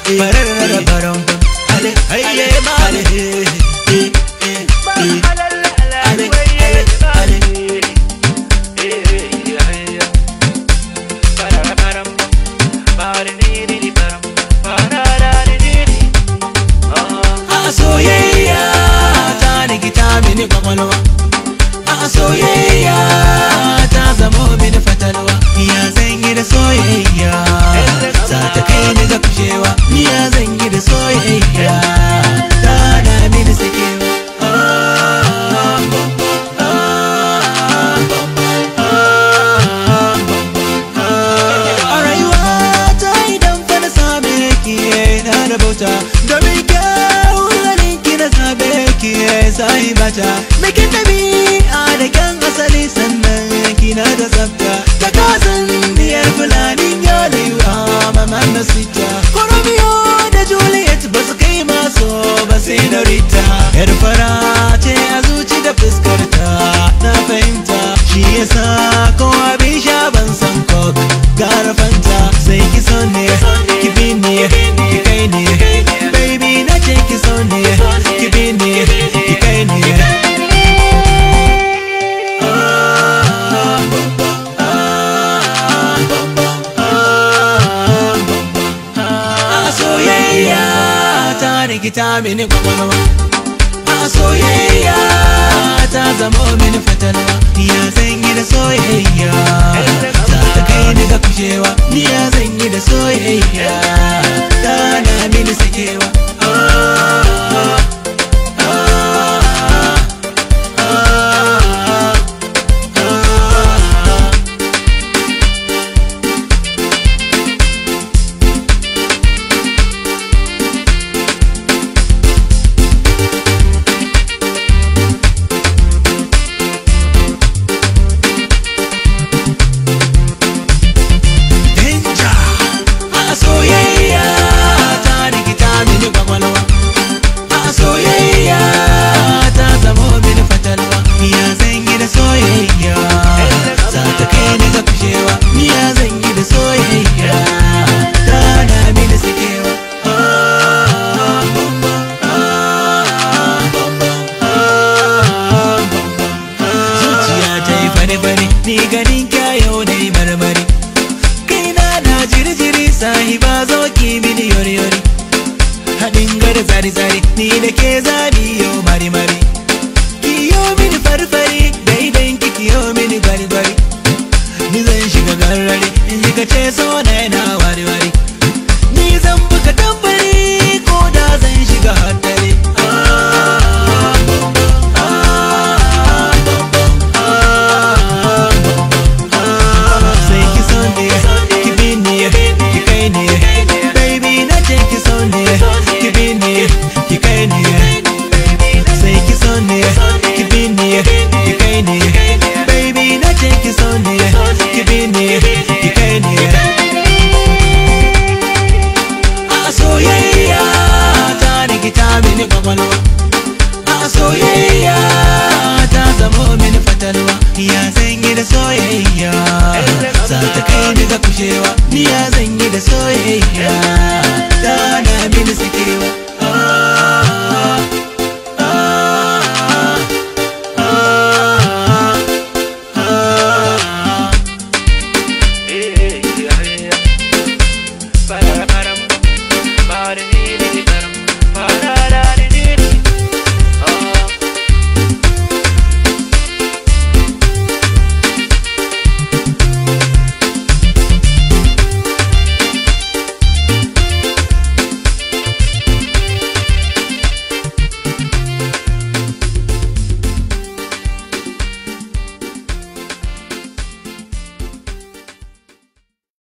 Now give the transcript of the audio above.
baram ale haye ale soyayya ta rikita mini kwakwalwa, soyayya ta zamo mini fatalwa. Ya zan yi da soyayya za ta kai ni ga kushewa. Ya zan yi da soyayya ta na mini sakewa. A rayuwa ta idan fa na same ki na da bauta, domin kyawun halin ki na sabe ki sai bata. Bikin ɗabi'a da kyan asali sannan kina da tsafta, ta kasan diyar fulanin yolewa maman na sita. Romeo da Juliet ba su kai maso ba sai da Rita. Yar fara ce a zuci da fuskarta na fahimta, shi yasa ko abin sha ban san coke gara fanta. Sai ki so ne ki bi ne ki kai ne, baby na ce ki so ne ki bi ne ki kai ne. Soyayya ta rikita mini kwakwalwa, soyayya ta zamo mini fatalwa. Ya zan yi da soyayya za ta kai ni ga kushewa. Ya zan yi da soyayya ta na mini sakewa. Ni ganin kyayo dai marmari, kaina na jiri-jiri sahiba zo ki mini yori-yori. Haɗin gada zari-zari ni da ke zari yau mari-mari. Kiyo mini farfari daidan ki kiyo mini gwari-gwari. Ni zan shiga garari in ji ka ce so na yana wari-wari. Ni zan buga tambari ko da zan shiga haddari. Soyayya ta rikita mini kwakwalwa, soyayya ta zamo mini fatalwa. Ya zan yi da soyayya za ta kai ni ga kushewa.